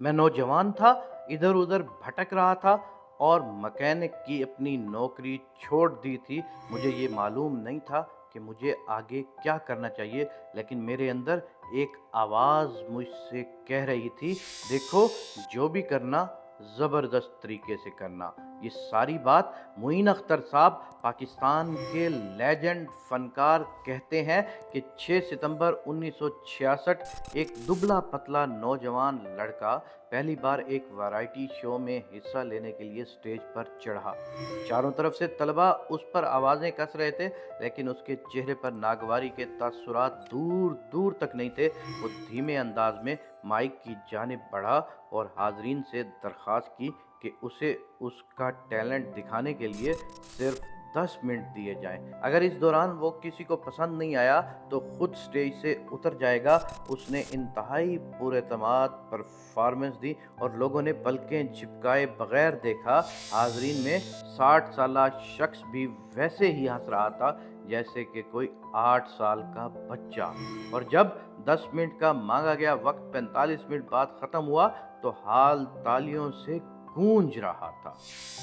मैं नौजवान था, इधर-उधर भटक रहा था और मैकेनिक की अपनी नौकरी छोड़ दी थी। मुझे ये मालूम नहीं था कि मुझे आगे क्या करना चाहिए, लेकिन मेरे अंदर एक आवाज़ मुझसे कह रही थी, देखो जो भी करना ज़बरदस्त तरीके से करना। ये सारी बात मुईन अख्तर साहब पाकिस्तान के लेजेंड फ़नकार कहते हैं कि 6 सितंबर 1966 एक दुबला-पतला नौजवान लड़का पहली बार एक वैरायटी शो में हिस्सा लेने के लिए स्टेज पर चढ़ा। चारों तरफ से तलबा उस पर आवाज़ें कस रहे थे, लेकिन उसके चेहरे पर नागवारी के तासुरात दूर-दूर तक नहीं थे। वो धीमे अंदाज में माइक की जानिब बढ़ा और हाज़रीन से दरख्वास्त की कि उसे उसका टैलेंट दिखाने के लिए सिर्फ 10 मिनट दिए जाएं। अगर इस दौरान वो किसी को पसंद नहीं आया तो खुद स्टेज से उतर जाएगा। उसने इंतहाई पुरएतमाद परफॉर्मेंस दी और लोगों ने पलकें झपकाए बगैर देखा। हाजरीन में 60 साला शख्स भी वैसे ही हंस रहा था जैसे कि कोई 8 साल का बच्चा। और जब 10 मिनट का मांगा गया वक्त 45 मिनट बाद ख़त्म हुआ तो हाल तालियों से गूंज रहा था।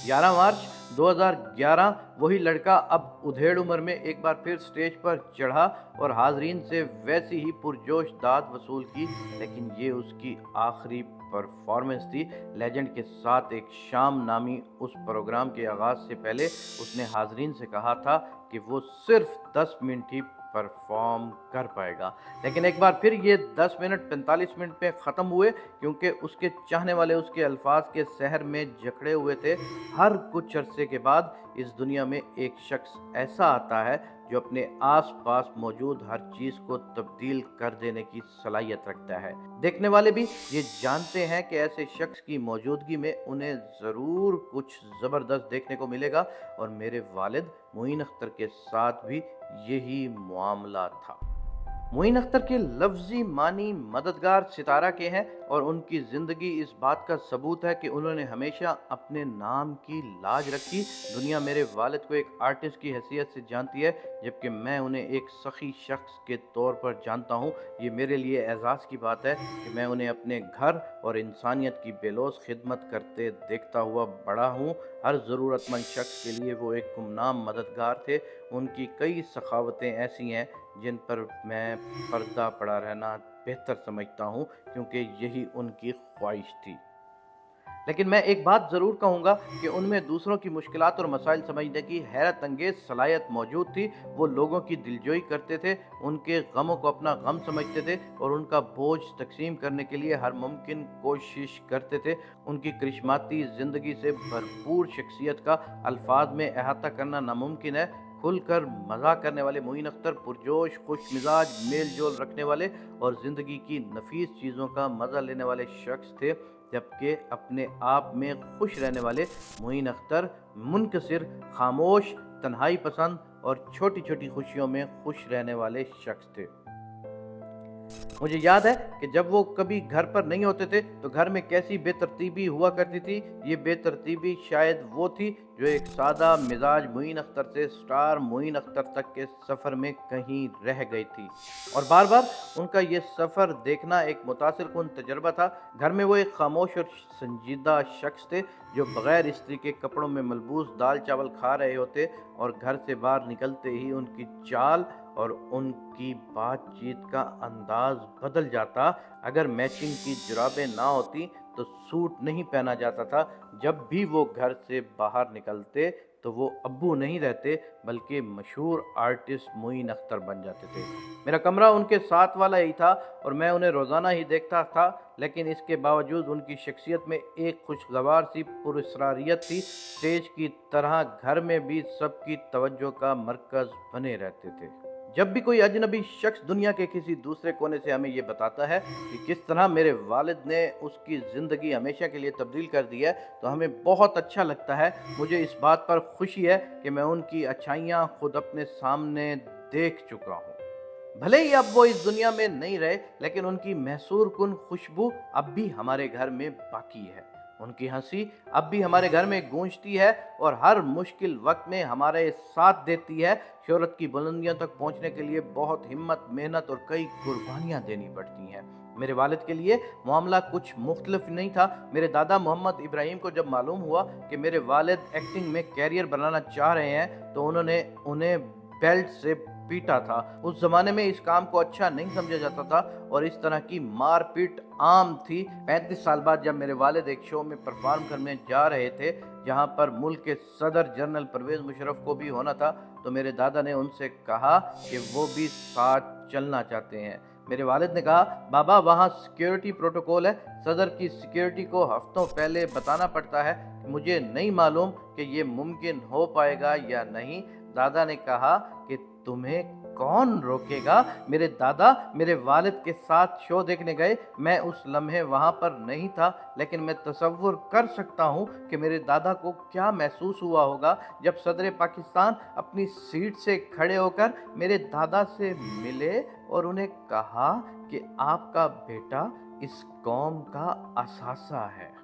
11 मार्च 2011 वही लड़का अब उधेड़ उम्र में एक बार फिर स्टेज पर चढ़ा और हाजरीन से वैसी ही पुरजोश दाद वसूल की, लेकिन ये उसकी आखिरी परफॉर्मेंस थी। लेजेंड के साथ एक शाम नामी उस प्रोग्राम के आगाज से पहले उसने हाजरीन से कहा था कि वो सिर्फ 10 मिनट ही परफॉर्म कर पाएगा, लेकिन एक बार फिर ये 10 मिनट 45 मिनट में ख़त्म हुए क्योंकि उसके चाहने वाले उसके अल्फाज के सहर में जकड़े हुए थे। हर कुछ अरसे के बाद इस दुनिया में एक शख्स ऐसा आता है जो अपने आस-पास मौजूद हर चीज़ को तब्दील कर देने की सलाहियत रखता है। देखने वाले भी ये जानते हैं कि ऐसे शख्स की मौजूदगी में उन्हें ज़रूर कुछ ज़बरदस्त देखने को मिलेगा, और मेरे वालिद मोइन अख्तर के साथ भी यही मामला था। मोइन अख्तर के लफ्ज़ी मानी मददगार सितारा के हैं और उनकी ज़िंदगी इस बात का सबूत है कि उन्होंने हमेशा अपने नाम की लाज रखी। दुनिया मेरे वालिद को एक आर्टिस्ट की हैसियत से जानती है, जबकि मैं उन्हें एक सखी शख्स के तौर पर जानता हूँ। ये मेरे लिए एजाज़ की बात है कि मैं उन्हें अपने घर और इंसानियत की बेलौस खिदमत करते देखता हुआ बड़ा हूँ। हर ज़रूरतमंद शख्स के लिए वो एक गुमनाम मददगार थे। उनकी कई सखावतें ऐसी हैं जिन पर मैं पर्दा पड़ा रहना बेहतर समझता हूँ, क्योंकि यही उनकी ख्वाहिश थी। लेकिन मैं एक बात ज़रूर कहूँगा कि उनमें दूसरों की मुश्किलात और मसाइल समझने की हैरत अंगेज़ सलाहियत मौजूद थी। वो लोगों की दिलजोई करते थे, उनके गमों को अपना गम समझते थे और उनका बोझ तकसीम करने के लिए हर मुमकिन कोशिश करते थे। उनकी करिश्माती ज़िंदगी से भरपूर शख्सियत का अल्फाज में अहाता करना नामुमकिन है। खुलकर मज़ाक करने वाले मोइन अख्तर पुरजोश, खुश मिजाज, मेल जोल रखने वाले और ज़िंदगी की नफीस चीज़ों का मज़ा लेने वाले शख्स थे, जबकि अपने आप में खुश रहने वाले मोइन अख्तर मुनकसिर, खामोश, तन्हाई पसंद और छोटी छोटी खुशियों में खुश रहने वाले शख्स थे। मुझे याद है कि जब वो कभी घर पर नहीं होते थे तो घर में कैसी बेतरतीबी हुआ करती थी। ये बेतरतीबी शायद वो थी जो एक सादा मिजाज मोइन अख्तर से स्टार मोइन अख्तर तक के सफ़र में कहीं रह गई थी, और बार बार उनका ये सफ़र देखना एक मुतासिर कुन तजर्बा था। घर में वो एक खामोश और संजीदा शख्स थे जो बग़ैर इस्त्री के कपड़ों में मलबूस दाल चावल खा रहे होते, और घर से बाहर निकलते ही उनकी चाल और उनकी बातचीत का अंदाज बदल जाता। अगर मैचिंग की जुराबें ना होती तो सूट नहीं पहना जाता था। जब भी वो घर से बाहर निकलते तो वो अब्बू नहीं रहते बल्कि मशहूर आर्टिस्ट मोइन अख्तर बन जाते थे। मेरा कमरा उनके साथ वाला ही था और मैं उन्हें रोज़ाना ही देखता था, लेकिन इसके बावजूद उनकी शख्सियत में एक खुशगवार सी पुरस्रारियत थी। स्टेज की तरह घर में भी सबकी तवज्जो का मरकज़ बने रहते थे। जब भी कोई अजनबी शख्स दुनिया के किसी दूसरे कोने से हमें ये बताता है कि किस तरह मेरे वालिद ने उसकी ज़िंदगी हमेशा के लिए तब्दील कर दी है, तो हमें बहुत अच्छा लगता है। मुझे इस बात पर खुशी है कि मैं उनकी अच्छाइयाँ खुद अपने सामने देख चुका हूँ। भले ही अब वो इस दुनिया में नहीं रहे, लेकिन उनकी महसूर कुन खुशबू अब भी हमारे घर में बाकी है। उनकी हंसी अब भी हमारे घर में गूंजती है और हर मुश्किल वक्त में हमारे साथ देती है। शोहरत की बुलंदियों तक पहुंचने के लिए बहुत हिम्मत, मेहनत और कई कुर्बानियां देनी पड़ती हैं। मेरे वालिद के लिए मामला कुछ मुख्तलिफ नहीं था। मेरे दादा मोहम्मद इब्राहिम को जब मालूम हुआ कि मेरे वालिद एक्टिंग में कैरियर बनाना चाह रहे हैं तो उन्होंने उन्हें बेल्ट से पीटा था। उस ज़माने में इस काम को अच्छा नहीं समझा जाता था और इस तरह की मार पीट आम थी। 35 साल बाद जब मेरे वालिद एक शो में परफॉर्म करने जा रहे थे जहां पर मुल्क के सदर जनरल परवेज़ मुशर्रफ को भी होना था, तो मेरे दादा ने उनसे कहा कि वो भी साथ चलना चाहते हैं। मेरे वालिद ने कहा, बाबा वहाँ सिक्योरिटी प्रोटोकॉल है, सदर की सिक्योरिटी को हफ्तों पहले बताना पड़ता है। मुझे नहीं मालूम कि ये मुमकिन हो पाएगा या नहीं। दादा ने कहा कि तुम्हें कौन रोकेगा। मेरे दादा मेरे वालिद के साथ शो देखने गए। मैं उस लम्हे वहाँ पर नहीं था, लेकिन मैं तसव्वुर कर सकता हूँ कि मेरे दादा को क्या महसूस हुआ होगा जब सदर पाकिस्तान अपनी सीट से खड़े होकर मेरे दादा से मिले और उन्हें कहा कि आपका बेटा इस कौम का असासा है।